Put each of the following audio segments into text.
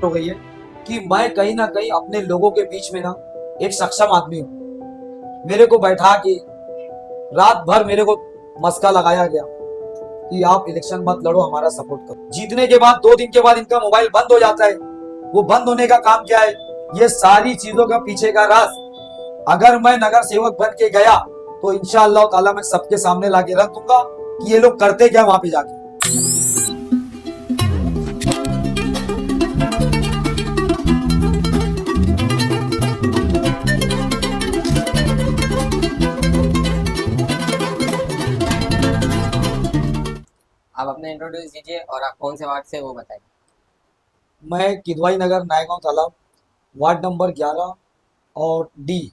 हो गई है कि मैं कहीं ना कहीं अपने लोगों के बीच में ना एक सक्षम आदमी हूँ। मेरे को बैठा के रात भर मेरे को मस्का लगाया गया कि आप इलेक्शन मत लड़ो, हमारा सपोर्ट करो। जीतने के बाद 2 दिन के बाद इनका मोबाइल बंद हो जाता है। वो बंद होने का काम क्या है? ये सारी चीजों का पीछे का राज अगर मैं नगर सेवक बन के गया तो इंशाअल्लाह ताला मैं सबके सामने लाके रख दूंगा कि ये लोग करते क्या वहां पे जाके। आप अपने इंट्रोड्यूस दीजिए और आप कौन से वार्ड से वो बताइए। मैं किदवाई नगर नायगांव तालाब वार्ड नंबर 11 और डी,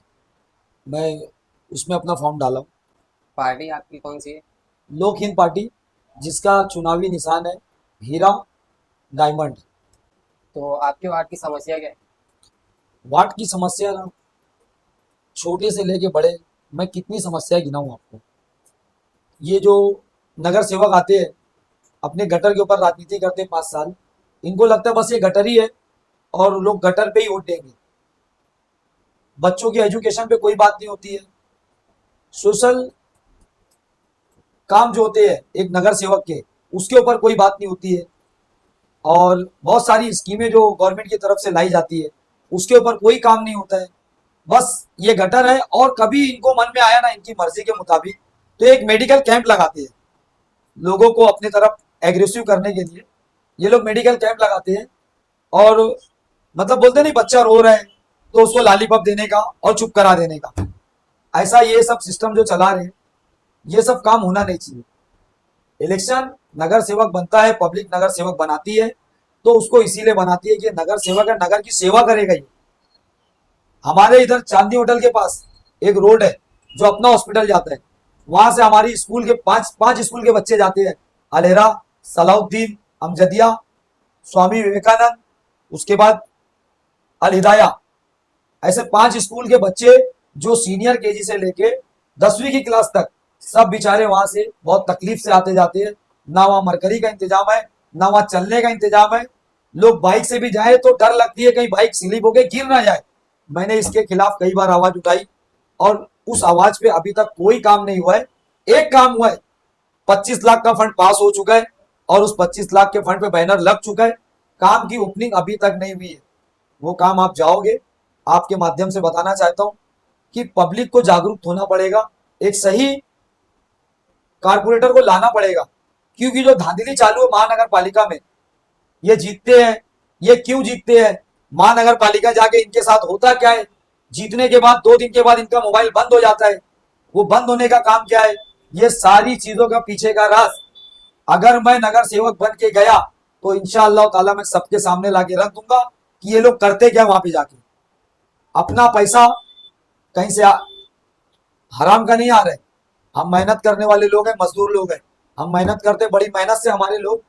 मैं उसमें अपना फॉर्म डाला हूँ। पार्टी आपकी कौन सी है? लोक हिंद पार्टी, जिसका चुनावी निशान है हीरा डायमंड। तो आपके वार्ड की समस्या क्या है? वार्ड की समस्या ना, छोटे से लेके बड़े, मैं कितनी समस्याएं गिनाऊं आपको। ये जो नगर सेवक आते हैं अपने गटर के ऊपर राजनीति करते हैं 5 साल, इनको लगता है बस ये गटर ही है और लोग गटर पे ही वोट देंगे। बच्चों की एजुकेशन पे कोई बात नहीं होती है। सोशल काम जो होते हैं एक नगर सेवक के, उसके ऊपर कोई बात नहीं होती है। और बहुत सारी स्कीमें जो गवर्नमेंट की तरफ से लाई जाती है उसके ऊपर कोई काम नहीं होता है। बस ये गटर है। और कभी इनको मन में आया ना इनकी मर्जी के मुताबिक तो एक मेडिकल कैंप लगाते हैं लोगों को अपने तरफ एग्रेसिव करने के लिए। ये लोग मेडिकल कैंप लगाते हैं और मतलब बोलते नहीं बच्चा रो रहा है तो उसको लॉलीपॉप देने का और चुप करा देने का, ऐसा ये सब सिस्टम जो चला रहे हैं, ये सब काम होना नहीं चाहिए। इलेक्शन नगर सेवक बनता है, पब्लिक नगर सेवक बनाती है, तो उसको इसीलिए बनाती है कि नगर सेवक है, नगर की सेवा करेगा। ये हमारे इधर चांदनी होटल के पास एक रोड है जो अपना हॉस्पिटल जाता है, वहां से हमारी स्कूल के पांच पांच स्कूल के बच्चे जाते हैं। अलेरा, सलाउद्दीन, अमजदिया, स्वामी विवेकानंद, उसके बाद अल हिदाया, ऐसे 5 स्कूल के बच्चे जो सीनियर केजी से लेके 10वीं की क्लास तक सब बेचारे वहां से बहुत तकलीफ से आते जाते हैं। ना वहां मरकरी का इंतजाम है, ना वहां चलने का इंतजाम है। लोग बाइक से भी जाए तो डर लगती है कहीं बाइक स्लिप होके गिर ना जाए। मैंने इसके खिलाफ कई बार आवाज उठाई और उस आवाज पे अभी तक कोई काम नहीं हुआ है। एक काम हुआ है, 25 लाख का फंड पास हो चुका है और उस 25 लाख के फंड पे बैनर लग चुका है। काम की ओपनिंग अभी तक नहीं हुई है। वो काम आप जाओगे, आपके माध्यम से बताना चाहता हूं कि पब्लिक को जागरूक होना पड़ेगा, एक सही कारपोरेटर को लाना पड़ेगा। क्योंकि जो धांधली चालू है महानगर पालिका में, ये जीतते हैं, ये क्यों जीतते हैं, महानगर पालिका जाके इनके साथ होता क्या है? जीतने के बाद 2 दिन के बाद इनका मोबाइल बंद हो जाता है। वो बंद होने का काम क्या है? ये सारी चीजों का पीछे का राज अगर मैं नगर सेवक बन के गया तो इंशाअल्लाह ताला मैं सबके सामने लाके रख दूंगा कि ये लोग करते क्या वहां पे जाके। अपना पैसा कहीं से हराम का नहीं आ रहा है। हम मेहनत करने वाले लोग हैं, मजदूर लोग हैं। हम मेहनत करते, बड़ी मेहनत से हमारे लोग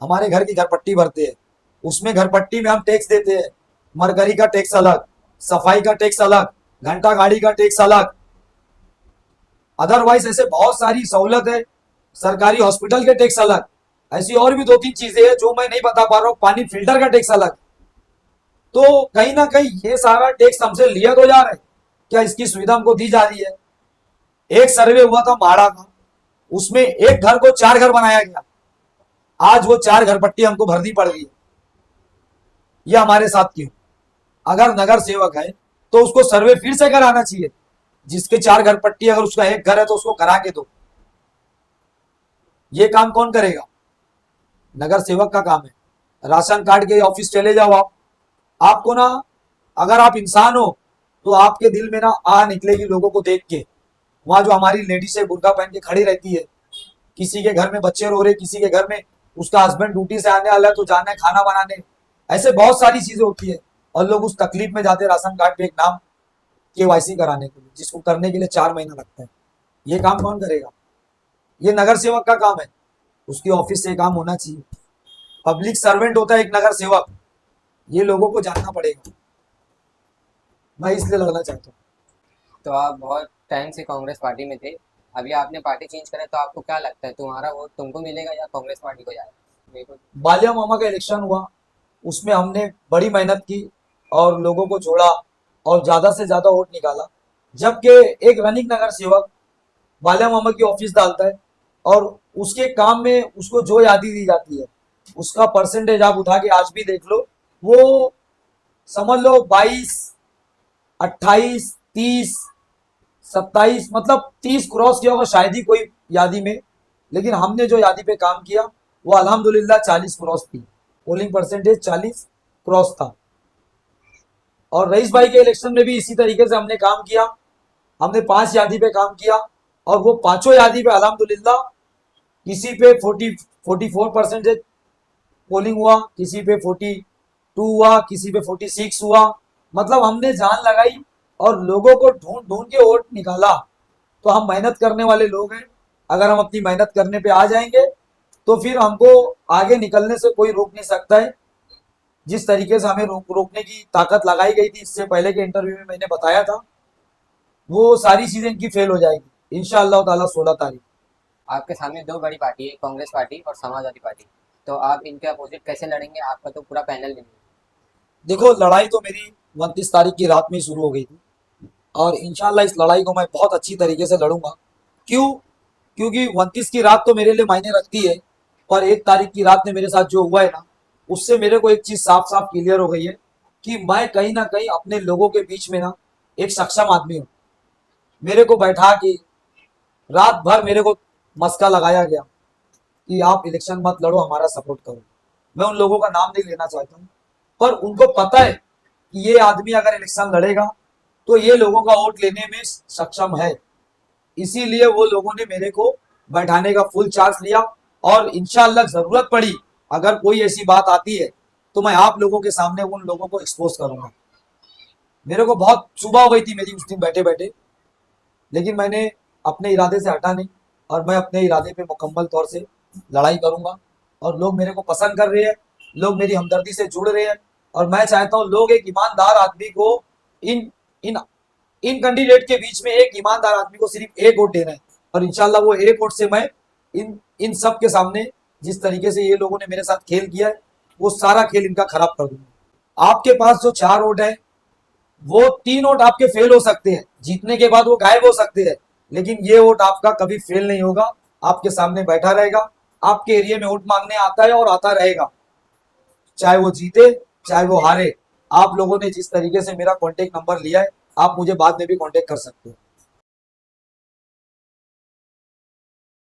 हमारे घर की घरपट्टी भरते हैं। उसमें घरपट्टी में हम टैक्स देते हैं। मरकरी का टैक्स अलग, सफाई का टैक्स अलग, घंटा गाड़ी का टैक्स अलग। अदरवाइज ऐसे बहुत सारी सहूलत है, सरकारी हॉस्पिटल के टैक्स अलग। ऐसी और भी 2-3 चीजें हैं जो मैं नहीं बता पा रहा हूँ। पानी फिल्टर का टैक्स अलग। तो कहीं ना कहीं ये सारा टैक्स हमसे लिया तो जा रहा है, क्या इसकी सुविधा हमको दी जा रही है? एक सर्वे हुआ था माड़ा का, उसमें एक घर को 4 घर बनाया गया। आज वो 4 घर पट्टी हमको भरनी पड़ रही है। ये हमारे साथ क्यों? अगर नगर सेवक है तो उसको सर्वे फिर से कराना चाहिए। जिसके 4 घर पट्टी, अगर उसका एक घर है तो उसको करा के दो। ये काम कौन करेगा? नगर सेवक का काम है। राशन कार्ड के ऑफिस चले जाओ आप, आपको ना, अगर आप इंसान हो तो आपके दिल में ना आ निकलेगी लोगों को देख के। वहां जो हमारी लेडीज है बुर्का पहन के खड़ी रहती है, किसी के घर में बच्चे रो रहे, किसी के घर में उसका हस्बैंड ड्यूटी से आने वाला है तो जाना है खाना बनाने, ऐसे बहुत सारी चीजें होती है। और लोग उस तकलीफ में जाते राशन कार्ड पे एक नाम केवाईसी कराने के लिए, जिसको करने के लिए 4 महीना लगता है। ये काम कौन करेगा? ये नगर सेवक का काम है, उसकी ऑफिस से काम होना चाहिए। पब्लिक सर्वेंट होता है एक नगर सेवक, ये लोगों को जानना पड़ेगा। मैं इसलिए लड़ना चाहता हूँ। तो आप बहुत टाइम से कांग्रेस पार्टी में थे, अभी आपने पार्टी चेंज करा, तो आपको क्या लगता है तुम्हारा वोट तुमको मिलेगा या कांग्रेस पार्टी को जाएगा? मेरे को बालिया मामा का इलेक्शन हुआ, उसमें हमने बड़ी मेहनत की और लोगों को जोड़ा और ज़्यादा से ज़्यादा वोट निकाला। जबकि एक रनिंग नगर सेवक वालिया मोहम्मद की ऑफिस डालता है और उसके काम में उसको जो यादी दी जाती है उसका परसेंटेज आप उठा के आज भी देख लो, वो समझ लो 22, 28, 30, 27, मतलब 30 क्रॉस किया होगा शायद ही कोई यादी में। लेकिन हमने जो यादी पे काम किया वो अल्हम्दुलिल्लाह 40 क्रॉस थी, पोलिंग परसेंटेज 40 क्रॉस था। और रईस भाई के इलेक्शन में भी इसी तरीके से हमने काम किया। हमने 5 यादी पे काम किया और वो पांचों यादी पे अल्हम्दुलिल्लाह किसी पे 44% पोलिंग हुआ, किसी पे 42 हुआ, किसी पे 46 हुआ। मतलब हमने जान लगाई और लोगों को ढूंढ ढूंढ के वोट निकाला। तो हम मेहनत करने वाले लोग हैं। अगर हम अपनी मेहनत करने पे आ जाएंगे तो फिर हमको आगे निकलने से कोई रोक नहीं सकता है। जिस तरीके से हमें रोकने की ताकत लगाई गई थी इससे पहले के इंटरव्यू में मैंने बताया था, वो सारी चीजें इनकी फेल हो जाएगी इंशाअल्लाह ताला 16 तारीख। आपके सामने दो बड़ी पार्टी है, कांग्रेस पार्टी और समाजवादी पार्टी। तो आप इनके अपोजिट कैसे लड़ेंगे? आपका तो पूरा पैनल नहीं है। देखो, लड़ाई तो मेरी 29 तारीख की रात में ही शुरू हो गई थी और इंशाल्लाह इस लड़ाई को मैं बहुत अच्छी तरीके से लड़ूंगा। क्यों? क्योंकि 29 की रात तो मेरे लिए मायने रखती है, पर 1 तारीख की रात ने मेरे साथ जो हुआ है ना, उससे मेरे को एक चीज साफ साफ क्लियर हो गई है कि मैं कहीं ना कहीं अपने लोगों के बीच में ना एक सक्षम आदमी हूँ। मेरे को बैठा के रात भर मेरे को मस्का लगाया गया कि आप इलेक्शन मत लड़ो, हमारा सपोर्ट करो। मैं उन लोगों का नाम नहीं लेना चाहता हूँ, पर उनको पता है कि ये आदमी अगर इलेक्शन लड़ेगा तो ये लोगों का वोट लेने में सक्षम है। इसीलिए वो लोगों ने मेरे को बैठाने का फुल चार्ज लिया और इंशाअल्लाह जरूरत पड़ी, अगर कोई ऐसी बात आती है तो मैं आप लोगों के सामने उन लोगों को एक्सपोज करूंगा। मेरे को बहुत सुबह हो गई थी मेरी उस दिन बैठे बैठे, लेकिन मैंने अपने इरादे से हटा नहीं और मैं अपने इरादे पे मुकम्मल तौर से लड़ाई करूंगा। और लोग मेरे को पसंद कर रहे हैं, लोग मेरी हमदर्दी से जुड़ रहे हैं और मैं चाहता हूँ लोग एक ईमानदार आदमी को इन इन इन कैंडिडेट के बीच में एक ईमानदार आदमी को सिर्फ एक वोट देना है। और इंशाल्लाह वो एक वोट से मैं इन इन सब के सामने जिस तरीके से ये लोगों ने मेरे साथ खेल किया है वो सारा खेल इनका खराब कर दूंगा। आपके पास जो 4 वोट है वो 3 वोट आपके फेल हो सकते हैं, जीतने के बाद वो गायब हो सकते हैं, लेकिन ये वोट आपका कभी फेल नहीं होगा, आपके सामने बैठा रहेगा, आपके एरिया में वोट मांगने आता है और आता रहेगा, चाहे वो जीते चाहे वो हारे। आप लोगों ने जिस तरीके से मेरा कॉन्टेक्ट नंबर लिया है, आप मुझे बाद में भी कॉन्टेक्ट कर सकते हो।